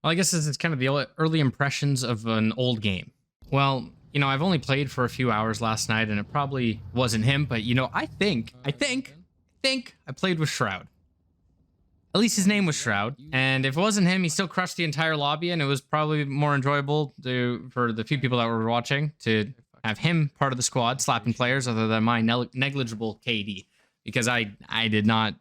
Well, I guess this is kind of the early impressions of an old game. Well, I've only played for a few hours last night, and it probably wasn't him, but I think I played with Shroud. At least his name was Shroud, and if it wasn't him, he still crushed the entire lobby, and it was probably more enjoyable for the few people that were watching to have him part of the squad, slapping players, other than my negligible KD, because I did not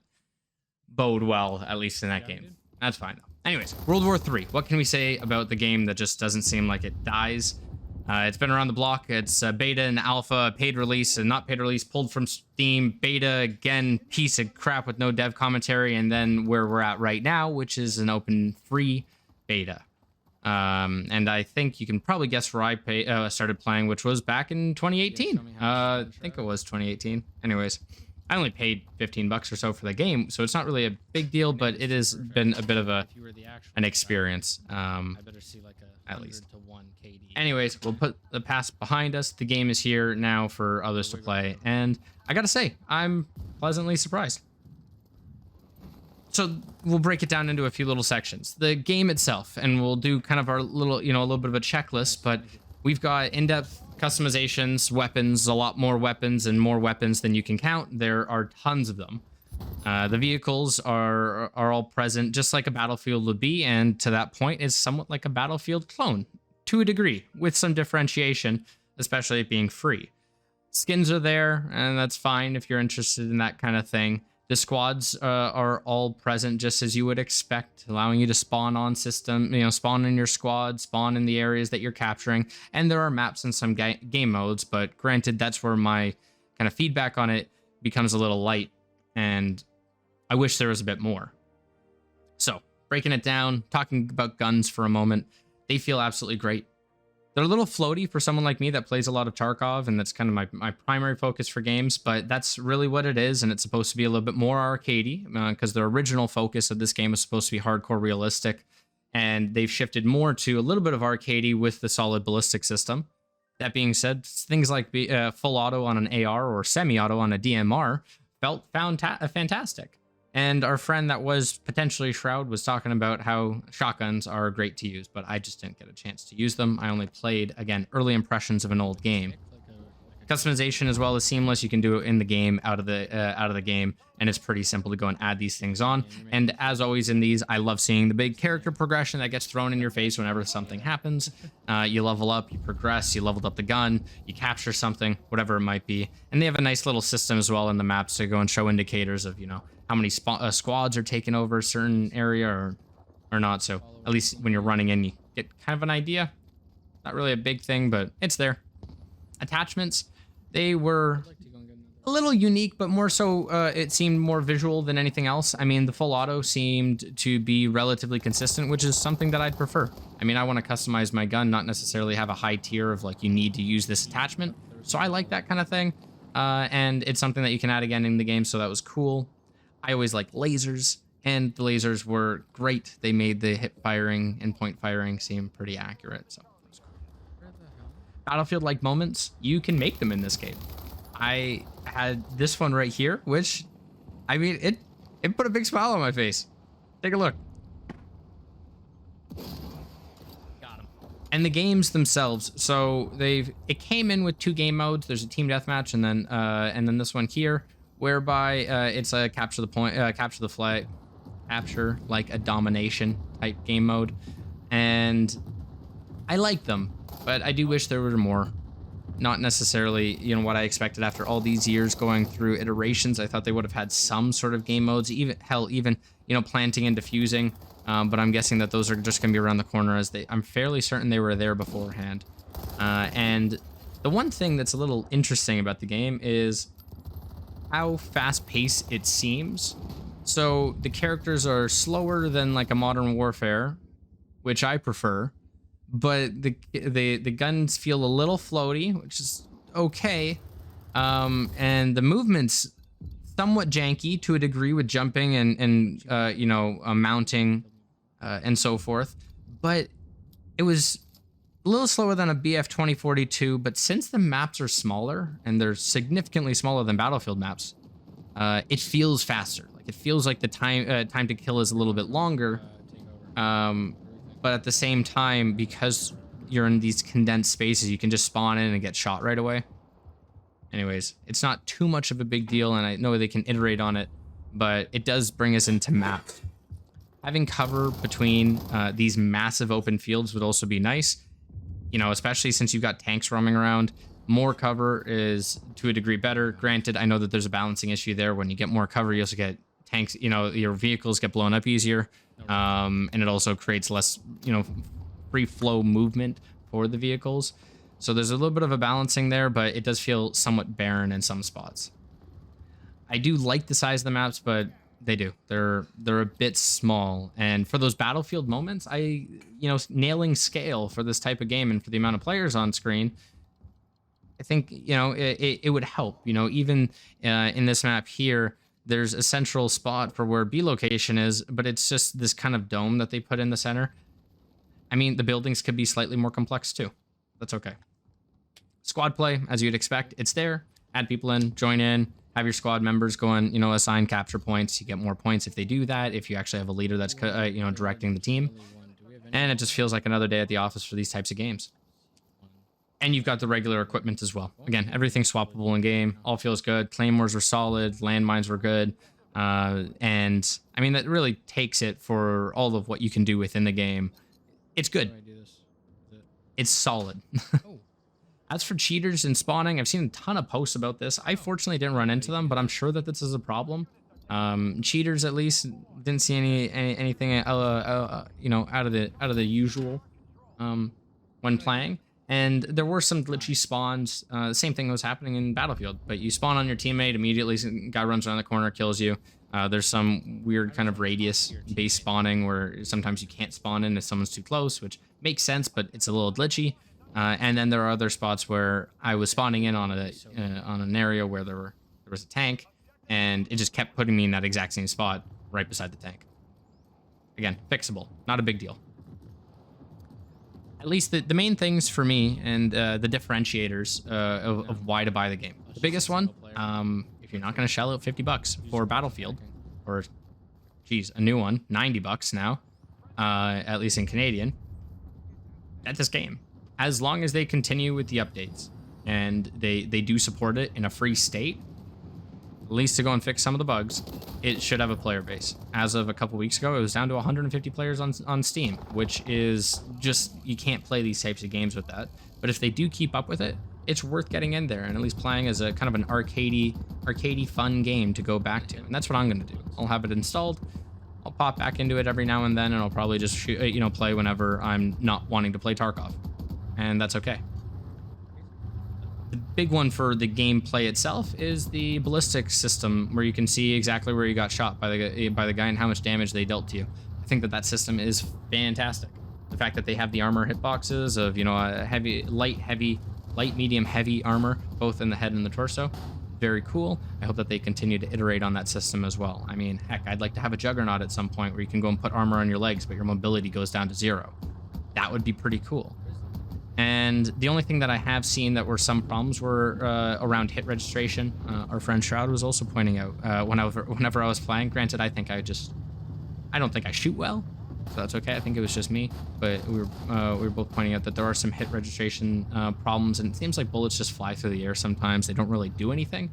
bode well, at least in that game. That's fine though. Anyways, World War III. What can we say about the game that just doesn't seem like it dies? It's been around the block. It's beta and alpha, paid release and not paid release, pulled from Steam, beta again, piece of crap with no dev commentary, and then where we're at right now, which is an open free beta. And I think you can probably guess where I started playing, which was back in 2018. I think it was 2018. Anyways, I only paid $15 or so for the game, so it's not really a big deal, but it has been a bit of an experience, at least. Anyways, we'll put the past behind us. The game is here now for others to play, and I gotta say, I'm pleasantly surprised. So we'll break it down into a few little sections. The game itself, and we'll do kind of our little, a little bit of a checklist, but we've got in-depth customizations, weapons, a lot more weapons, and more weapons than you can count. There are tons of them. The vehicles are all present, just like a Battlefield would be, and to that point is somewhat like a Battlefield clone, to a degree, with some differentiation, especially it being free. Skins are there, and that's fine if you're interested in that kind of thing. The squads are all present just as you would expect, allowing you to spawn on system, spawn in your squad, spawn in the areas that you're capturing. And there are maps and some game modes, but granted, that's where my kind of feedback on it becomes a little light, and I wish there was a bit more. So, breaking it down, talking about guns for a moment, they feel absolutely great. They're a little floaty for someone like me that plays a lot of Tarkov, and that's kind of my primary focus for games, but that's really what it is, and it's supposed to be a little bit more arcadey, because the original focus of this game was supposed to be hardcore realistic, and they've shifted more to a little bit of arcadey with the solid ballistic system. That being said, things like full auto on an AR or semi-auto on a DMR felt fantastic. And our friend that was potentially Shroud was talking about how shotguns are great to use, but I just didn't get a chance to use them. I only played, again, early impressions of an old game. Customization as well is seamless. You can do it in the game, out of the game, and it's pretty simple to go and add these things on. And as always in these, I love seeing the big character progression that gets thrown in your face whenever something happens. You level up, you progress, you leveled up the gun, you capture something, whatever it might be. And they have a nice little system as well in the maps to go and show indicators of, how many squads are taking over a certain area or not. So at least when you're running in, you get kind of an idea. Not really a big thing, but it's there. Attachments, they were a little unique, but more so it seemed more visual than anything else. I mean, the full auto seemed to be relatively consistent, which is something that I'd prefer. I mean, I want to customize my gun, not necessarily have a high tier of like, you need to use this attachment. So I like that kind of thing. And it's something that you can add again in the game, so that was cool. I always like lasers, and the lasers were great. They made the hip firing and point firing seem pretty accurate. So that was cool. Battlefield-like moments, you can make them in this game. I had this one right here, which, I mean, it put a big smile on my face. Take a look. Got him. And the games themselves, so it came in with 2 game modes. There's a team deathmatch, and then this one here, whereby it's a capture the flag, capture like a domination type game mode, and I like them, but I do wish there were more. Not necessarily, what I expected after all these years going through iterations. I thought they would have had some sort of game modes, even planting and defusing. But I'm guessing that those are just going to be around the corner, I'm fairly certain they were there beforehand. And the one thing that's a little interesting about the game is how fast-paced it seems. So the characters are slower than like a Modern Warfare, which I prefer, but the guns feel a little floaty, which is okay. And the movement's somewhat janky to a degree with jumping and mounting and so forth. But it was a little slower than a BF 2042, but since the maps are smaller, and they're significantly smaller than Battlefield maps, it feels faster. Like, it feels like the time to kill is a little bit longer. But at the same time, because you're in these condensed spaces, you can just spawn in and get shot right away. Anyways, it's not too much of a big deal, and I know they can iterate on it, but it does bring us into maps. Having cover between these massive open fields would also be nice, you know, especially since you've got tanks roaming around. More cover is to a degree better. Granted, I know that there's a balancing issue there. When you get more cover, you also get tanks, you know, your vehicles get blown up easier, and it also creates less, you know, free flow movement for the vehicles. So there's a little bit of a balancing there, but it does feel somewhat barren in some spots. I do like the size of the maps, but they're a bit small. And for those battlefield moments, nailing scale for this type of game and for the amount of players on screen, I think, you know, it would help. You know, even in this map here, there's a central spot for where B location is, but it's just this kind of dome that they put in the center. I mean, the buildings could be slightly more complex too. That's okay. Squad play, as you'd expect, it's there. Add people in, join in, have your squad members go and, you know, assign capture points. You get more points if they do that, if you actually have a leader that's, you know, directing the team. And it just feels like another day at the office for these types of games. And you've got the regular equipment as well. Again, everything's swappable in game. All feels good. Claymores were solid. Landmines were good. And, I mean, that really takes it for all of what you can do within the game. It's good. It's solid. As for cheaters and spawning, I've seen a ton of posts about this. I fortunately didn't run into them, but I'm sure that this is a problem. Cheaters, at least, didn't see anything you know, out of the usual when playing. And there were some glitchy spawns. The same thing was happening in Battlefield, but you spawn on your teammate immediately. Guy runs around the corner, kills you. There's some weird kind of radius-based spawning where sometimes you can't spawn in if someone's too close, which makes sense, but it's a little glitchy. And then there are other spots where I was spawning in on an area where there was a tank, and it just kept putting me in that exact same spot right beside the tank. Again, fixable, not a big deal. At least the main things for me and the differentiators of why to buy the game. The biggest one, if you're not going to shell out $50 for Battlefield, or, geez, a new one, $90 now, at least in Canadian, at this game. As long as they continue with the updates and they do support it in a free state, at least to go and fix some of the bugs, it should have a player base. As of a couple weeks ago, it was down to 150 players on Steam, which is just, you can't play these types of games with that. But if they do keep up with it, it's worth getting in there and at least playing as a kind of an arcadey fun game to go back to. And that's what I'm going to do. I'll have it installed. I'll pop back into it every now and then, and I'll probably just shoot, you know, play whenever I'm not wanting to play Tarkov. And that's okay. The big one for the gameplay itself is the ballistic system, where you can see exactly where you got shot by the guy and how much damage they dealt to you. I think that system is fantastic. The fact that they have the armor hitboxes of, you know, a heavy, light, medium, heavy armor, both in the head and the torso. Very cool. I hope that they continue to iterate on that system as well. I mean, heck, I'd like to have a Juggernaut at some point where you can go and put armor on your legs, but your mobility goes down to 0. That would be pretty cool. And the only thing that I have seen that were some problems were around hit registration. Our friend Shroud was also pointing out whenever I was playing. Granted, I don't think I shoot well, so that's okay. I think it was just me. But we were both pointing out that there are some hit registration problems, and it seems like bullets just fly through the air sometimes. They don't really do anything.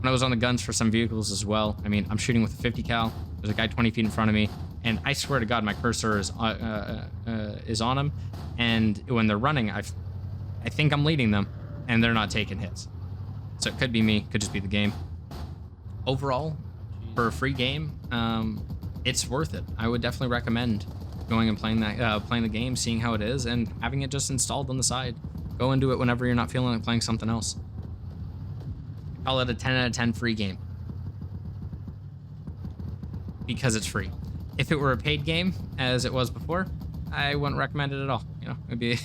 When I was on the guns for some vehicles as well, I mean, I'm shooting with a 50 cal. There's a guy 20 feet in front of me, and I swear to God, my cursor is on him. And when they're running, I think I'm leading them, and they're not taking hits. So it could be me, could just be the game. Overall, for a free game, it's worth it. I would definitely recommend going and playing the game, seeing how it is, and having it just installed on the side. Go and do it whenever you're not feeling like playing something else. Call it a 10 out of 10 free game. Because it's free. If it were a paid game, as it was before, I wouldn't recommend it at all. You know, it'd be,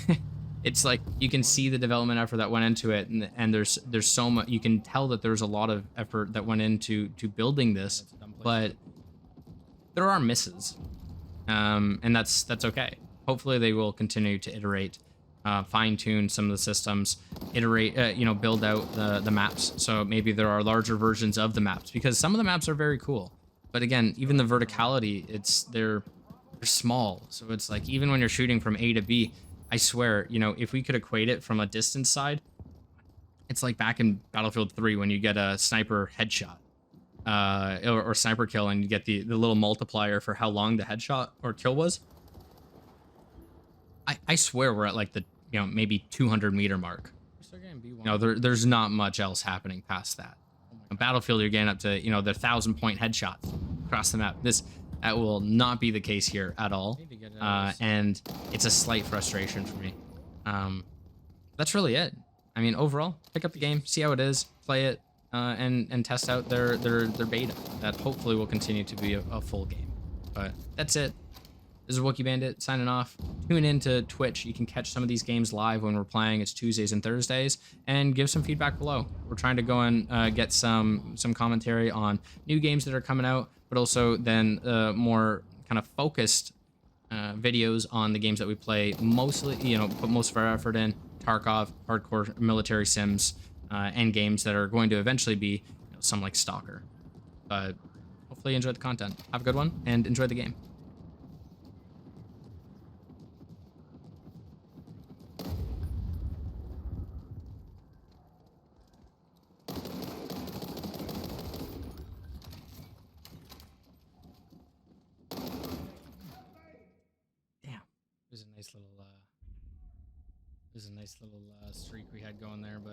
it's like you can see the development effort that went into it, and there's so much. You can tell that there's a lot of effort that went into building this, but there are misses, and that's okay. Hopefully, they will continue to iterate, fine-tune some of the systems, iterate, build out the maps. So maybe there are larger versions of the maps, because some of the maps are very cool. But again, even the verticality, they're small. So it's like, even when you're shooting from A to B, I swear, you know, if we could equate it from a distance side, it's like back in Battlefield 3 when you get a sniper headshot, or sniper kill, and you get the little multiplier for how long the headshot or kill was. I swear we're at like the, you know, maybe 200-meter mark. You know, there's not much else happening past that. On Battlefield, you're getting up to, you know, the 1,000-point headshots across the map. That will not be the case here at all, and it's a slight frustration for me. That's really it. I mean, overall, pick up the game, see how it is, play it, and test out their beta. That hopefully will continue to be a full game. But that's it. This is Wookie Bandit signing off. Tune in to Twitch. You can catch some of these games live when we're playing. It's Tuesdays and Thursdays. And give some feedback below. We're trying to go and get some commentary on new games that are coming out, but also then more kind of focused videos on the games that we play. Mostly, you know, put most of our effort in. Tarkov, hardcore military sims, and games that are going to eventually be, you know, some like Stalker. But hopefully you enjoyed the content. Have a good one and enjoy the game. There's a nice little streak we had going there, but